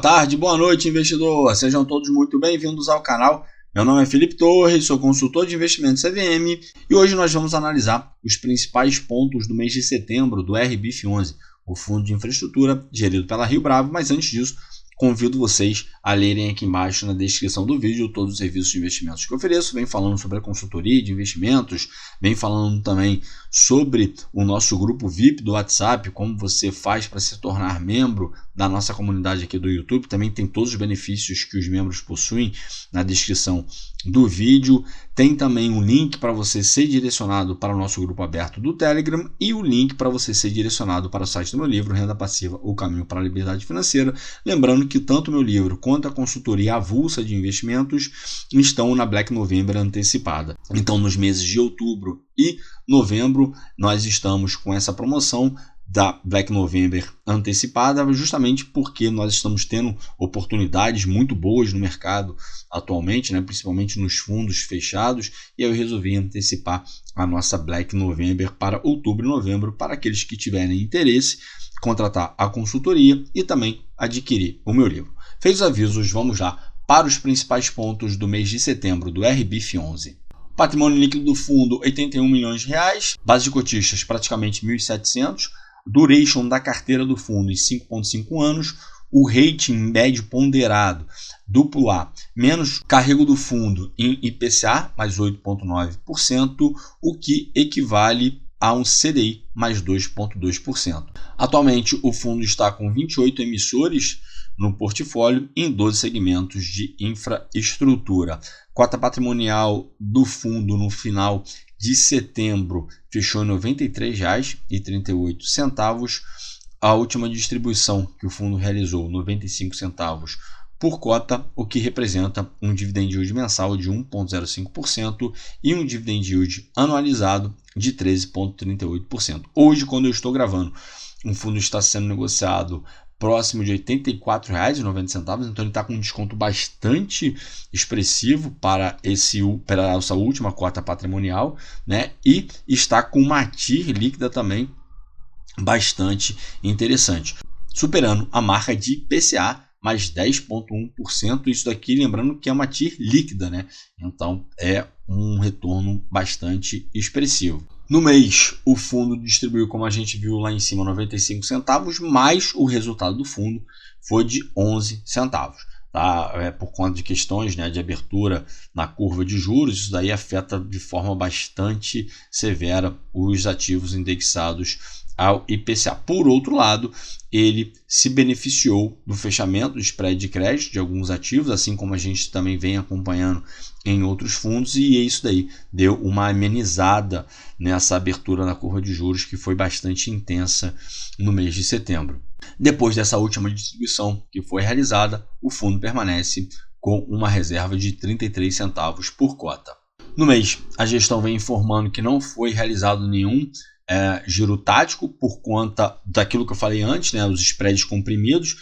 tarde, boa noite, investidor. Sejam todos muito bem-vindos ao canal. Meu nome é Felipe Torres, sou consultor de investimentos CVM e hoje nós vamos analisar os principais pontos do mês de setembro do RBIF11, o fundo de infraestrutura gerido pela Rio Bravo. Mas antes disso, convido vocês a lerem aqui embaixo na descrição do vídeo todos os serviços de investimentos que eu ofereço. Vem falando sobre a consultoria de investimentos, vem falando também sobre o nosso grupo VIP do WhatsApp, como você faz para se tornar membro da nossa comunidade aqui do YouTube. Também tem todos os benefícios que os membros possuem na descrição do vídeo. Tem também um link para você ser direcionado para o nosso grupo aberto do Telegram e o link para você ser direcionado para o site do meu livro, Renda Passiva, O Caminho para a Liberdade Financeira. Lembrando que tanto o meu livro quanto a consultoria avulsa de investimentos estão na Black November antecipada. Então, nos meses de outubro e novembro, nós estamos com essa promoção da Black November antecipada, justamente porque nós estamos tendo oportunidades muito boas no mercado atualmente, né, principalmente nos fundos fechados, e eu resolvi antecipar a nossa Black November para outubro e novembro, para aqueles que tiverem interesse, contratar a consultoria e também adquirir o meu livro. Feitos os avisos, vamos lá para os principais pontos do mês de setembro do RBIF11. Patrimônio líquido do fundo, R$ 81 milhões, base de cotistas praticamente 1.700, duration da carteira do fundo em 5,5 anos, o rating médio ponderado AA menos carrego do fundo em IPCA mais 8,9%, o que equivale a um CDI mais 2,2%. Atualmente o fundo está com 28 emissores no portfólio em 12 segmentos de infraestrutura. Cota patrimonial do fundo no final de setembro fechou em R$ 93,38. A última distribuição que o fundo realizou, 95 centavos por cota, o que representa um dividend yield mensal de 1,05% e um dividend yield anualizado de 13,38%. Hoje, quando eu estou gravando, o fundo está sendo negociado próximo de R$ 84,90, então ele está com um desconto bastante expressivo para essa última cota patrimonial, né? E está com uma TIR líquida também bastante interessante, superando a marca de IPCA mais 10,1%. Isso daqui, lembrando que é uma TIR líquida, né? Então é um retorno bastante expressivo. No mês, o fundo distribuiu, como a gente viu lá em cima, 95 centavos, mas o resultado do fundo foi de 11 centavos. Tá? Por conta de questões, né, de abertura na curva de juros, isso daí afeta de forma bastante severa os ativos indexados ao IPCA. Por outro lado, ele se beneficiou do fechamento do spread de crédito de alguns ativos, assim como a gente também vem acompanhando em outros fundos, e isso daí deu uma amenizada nessa abertura na curva de juros que foi bastante intensa no mês de setembro. Depois dessa última distribuição que foi realizada, o fundo permanece com uma reserva de 33 centavos por cota. No mês, a gestão vem informando que não foi realizado nenhum giro tático por conta daquilo que eu falei antes, né, os spreads comprimidos.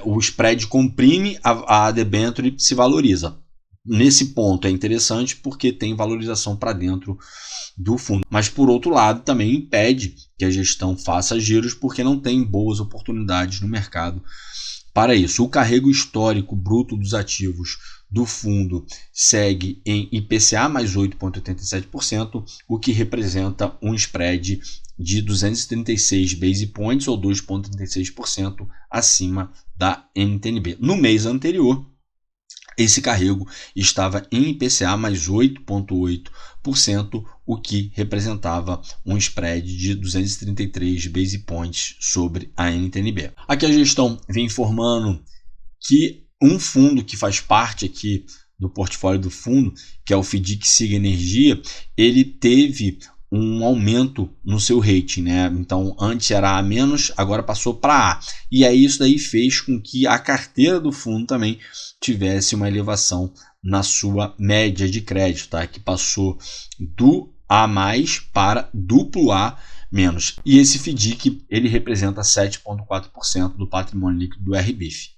O spread comprime, a debênture se valoriza. Nesse ponto é interessante porque tem valorização para dentro do fundo, mas por outro lado também impede que a gestão faça giros porque não tem boas oportunidades no mercado para isso. O carrego histórico bruto dos ativos do fundo segue em IPCA mais 8,87%, o que representa um spread de 236 base points ou 2,36% acima da NTNB. No mês anterior, esse carrego estava em IPCA mais 8,8%, o que representava um spread de 233 base points sobre a NTNB. Aqui a gestão vem informando que um fundo que faz parte aqui do portfólio do fundo, que é o FDIC Siga Energia, ele teve um aumento no seu rating, né? Então antes era A-, agora passou para A. E aí isso daí fez com que a carteira do fundo também tivesse uma elevação na sua média de crédito, tá? Que passou do A+ para AA-. E esse FDIC ele representa 7,4% do patrimônio líquido do RBIF.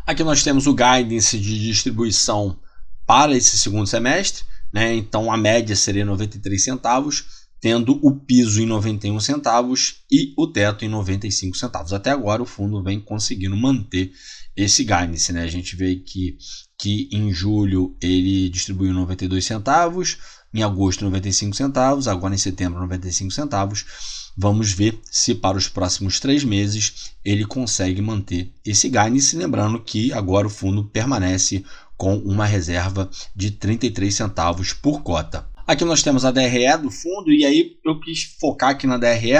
Aqui nós temos o guidance de distribuição para esse segundo semestre, né? Então a média seria 93 centavos, tendo o piso em 91 centavos e o teto em 95 centavos. Até agora o fundo vem conseguindo manter esse guidance, né? A gente vê que em julho ele distribuiu 92 centavos, em agosto 95 centavos, agora em setembro 95 centavos. Vamos ver se para os próximos 3 meses ele consegue manter esse guidance, lembrando que agora o fundo permanece com uma reserva de 33 centavos por cota. Aqui nós temos a DRE do fundo e aí eu quis focar aqui na DRE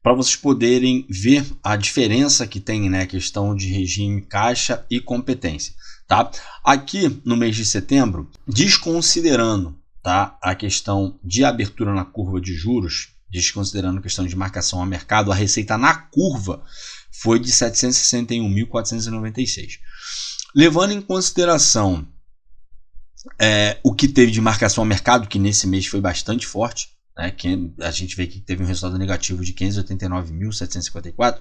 para vocês poderem ver a diferença que tem, né, a questão de regime caixa e competência. Tá? Aqui no mês de setembro, desconsiderando, tá, a questão de abertura na curva de juros, desconsiderando a questão de marcação a mercado, a receita na curva foi de 761.496. Levando em consideração o que teve de marcação a mercado, que nesse mês foi bastante forte, né, que a gente vê que teve um resultado negativo de 589.754,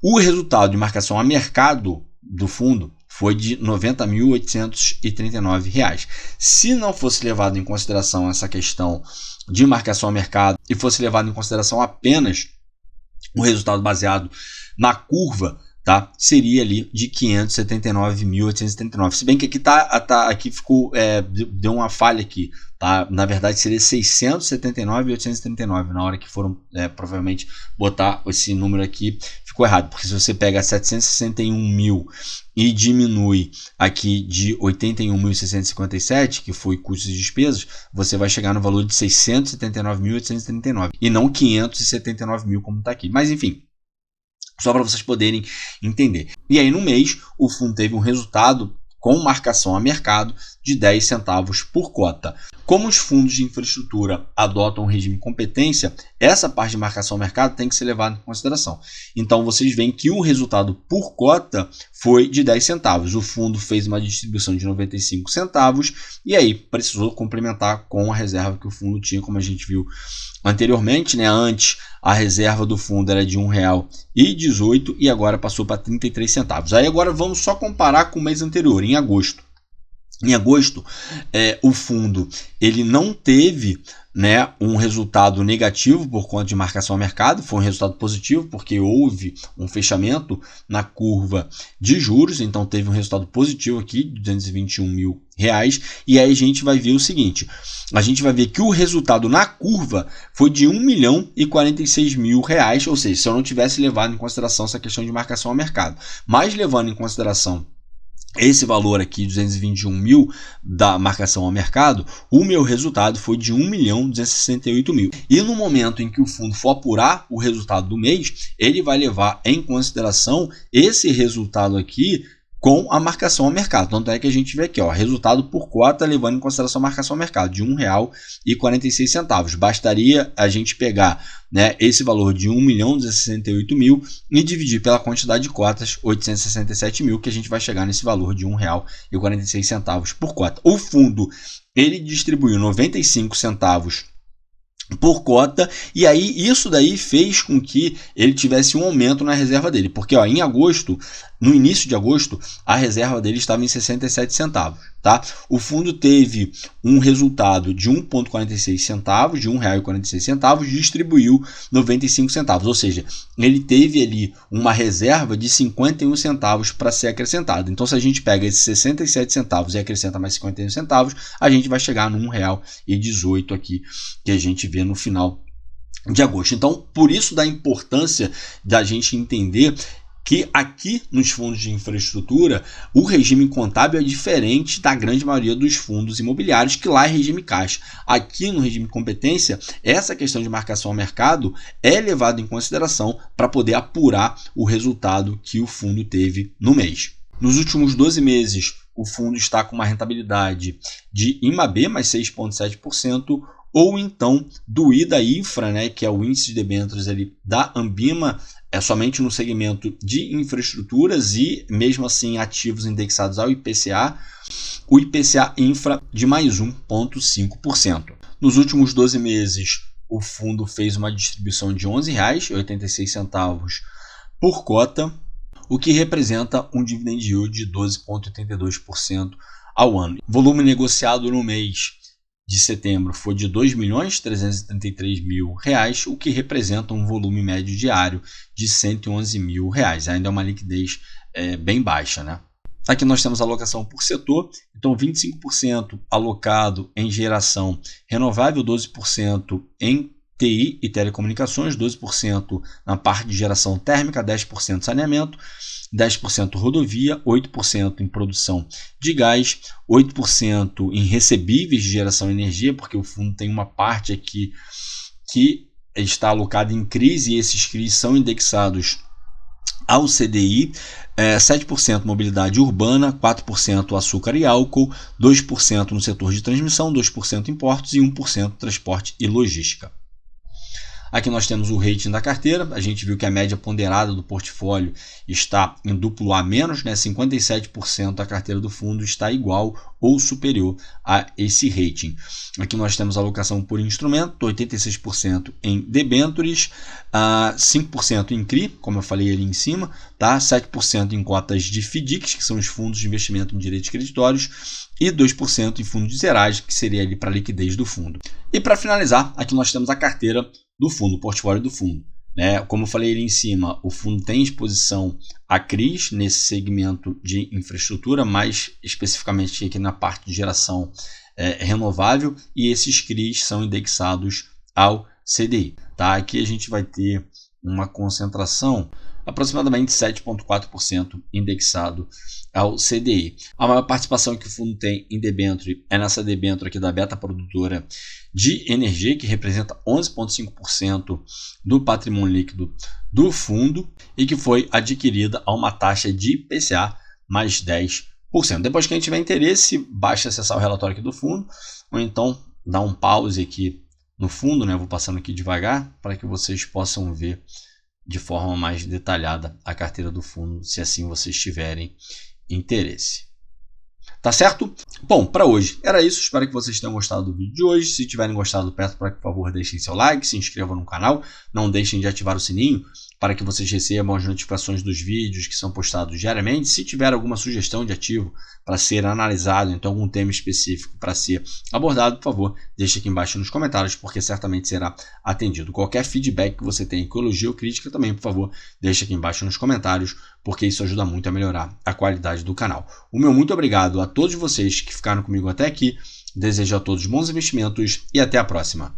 o resultado de marcação a mercado do fundo foi de R$ 90.839. Se não fosse levado em consideração essa questão de marcação a mercado e fosse levado em consideração apenas o resultado baseado na curva, tá, seria ali de 579.839. Se bem que aqui ficou, deu uma falha aqui, tá? Na verdade seria 679.839 na hora que foram provavelmente botar esse número aqui, ficou errado, porque se você pega 761.000 e diminui aqui de 81.657, que foi custos e despesas, você vai chegar no valor de 679.839 e não 579.000 como está aqui. Mas enfim, só para vocês poderem entender. E aí no mês o fundo teve um resultado com marcação a mercado de 10 centavos por cota. Como os fundos de infraestrutura adotam o regime competência, essa parte de marcação a mercado tem que ser levada em consideração. Então vocês veem que o resultado por cota foi de 10 centavos. O fundo fez uma distribuição de 95 centavos e aí precisou complementar com a reserva que o fundo tinha, como a gente viu anteriormente, né? Antes a reserva do fundo era de R$ 1,18 e agora passou para 33 centavos. Aí agora vamos só comparar com o mês anterior, em agosto. Em agosto, o fundo ele não teve, né, um resultado negativo por conta de marcação a mercado, foi um resultado positivo porque houve um fechamento na curva de juros, então teve um resultado positivo aqui de R$ 221.000. E aí a gente vai ver o seguinte, a gente vai ver que o resultado na curva foi de R$ 1.046.000, ou seja, se eu não tivesse levado em consideração essa questão de marcação a mercado, mas levando em consideração esse valor aqui, 221.000 da marcação ao mercado, o meu resultado foi de 1.268.000. E no momento em que o fundo for apurar o resultado do mês, ele vai levar em consideração esse resultado aqui com a marcação ao mercado. Tanto é que a gente vê aqui, ó, resultado por cota levando em consideração a marcação ao mercado de R$ 1,46. Bastaria a gente pegar, né, esse valor de 1.268.000 e dividir pela quantidade de cotas, 867.000, que a gente vai chegar nesse valor de R$ 1,46 por cota. O fundo ele distribuiu 95 centavos por cota, e aí isso daí fez com que ele tivesse um aumento na reserva dele, porque ó, em agosto, no início de agosto, a reserva dele estava em 67 centavos, tá? O fundo teve um resultado de 1,46 centavos, de R$ 1,46, distribuiu 95 centavos, ou seja, ele teve ali uma reserva de 51 centavos para ser acrescentada. Então, se a gente pega esses 67 centavos e acrescenta mais 51 centavos, a gente vai chegar no R$ 1,18 aqui, que a gente vê no final de agosto. Então, por isso da importância da gente entender que aqui nos fundos de infraestrutura o regime contábil é diferente da grande maioria dos fundos imobiliários, que lá é regime caixa. Aqui no regime competência, essa questão de marcação ao mercado é levada em consideração para poder apurar o resultado que o fundo teve no mês. Nos últimos 12 meses, o fundo está com uma rentabilidade de IMAB mais 6,7%, ou então do IDA Infra, né, que é o índice de debêntures ali da Ambima, é somente no segmento de infraestruturas e mesmo assim ativos indexados ao IPCA, o IPCA Infra de mais 1,5%. Nos últimos 12 meses, o fundo fez uma distribuição de R$ 11,86 por cota, o que representa um dividend yield de 12,82% ao ano. Volume negociado no mês de setembro foi de R$ 2.333.000, o que representa um volume médio diário de R$ 111.000. Ainda é uma liquidez bem baixa, né? Aqui nós temos a alocação por setor, então 25% alocado em geração renovável, 12% em TI e telecomunicações, 12% na parte de geração térmica, 10% saneamento, 10% rodovia, 8% em produção de gás, 8% em recebíveis de geração de energia, porque o fundo tem uma parte aqui que está alocada em CRIs e esses CRIs são indexados ao CDI, 7% mobilidade urbana, 4% açúcar e álcool, 2% no setor de transmissão, 2% em portos e 1% transporte e logística. Aqui nós temos o rating da carteira, a gente viu que a média ponderada do portfólio está em duplo A-, né? 57% da carteira do fundo está igual ou superior a esse rating. Aqui nós temos a alocação por instrumento, 86% em debêntures, 5% em CRI, como eu falei ali em cima, tá? 7% em cotas de FDICs, que são os fundos de investimento em direitos creditórios, e 2% em fundo de zeragem, que seria ali para a liquidez do fundo. E para finalizar, aqui nós temos a carteira do fundo, o portfólio do fundo. Como eu falei ali em cima, o fundo tem exposição a CRIs nesse segmento de infraestrutura, mais especificamente aqui na parte de geração renovável, e esses CRIs são indexados ao CDI. Tá? Aqui a gente vai ter uma concentração aproximadamente 7,4% indexado ao CDI. A maior participação que o fundo tem em debênture é nessa debênture aqui da Beta Produtora de Energia, que representa 11,5% do patrimônio líquido do fundo e que foi adquirida a uma taxa de IPCA mais 10%. Depois, quem tiver interesse, basta acessar o relatório aqui do fundo ou então dar um pause aqui no fundo, né? Eu vou passando aqui devagar para que vocês possam ver de forma mais detalhada a carteira do fundo, se assim vocês tiverem interesse. Tá certo? Bom, para hoje era isso. Espero que vocês tenham gostado do vídeo de hoje. Se tiverem gostado, peço para que, por favor, deixem seu like, se inscrevam no canal. Não deixem de ativar o sininho para que vocês recebam as notificações dos vídeos que são postados diariamente. Se tiver alguma sugestão de ativo para ser analisado, então algum tema específico para ser abordado, por favor, deixe aqui embaixo nos comentários, porque certamente será atendido. Qualquer feedback que você tenha, com elogio ou crítica, também, por favor, deixe aqui embaixo nos comentários, porque isso ajuda muito a melhorar a qualidade do canal. O meu muito obrigado a todos vocês que ficaram comigo até aqui. Desejo a todos bons investimentos e até a próxima.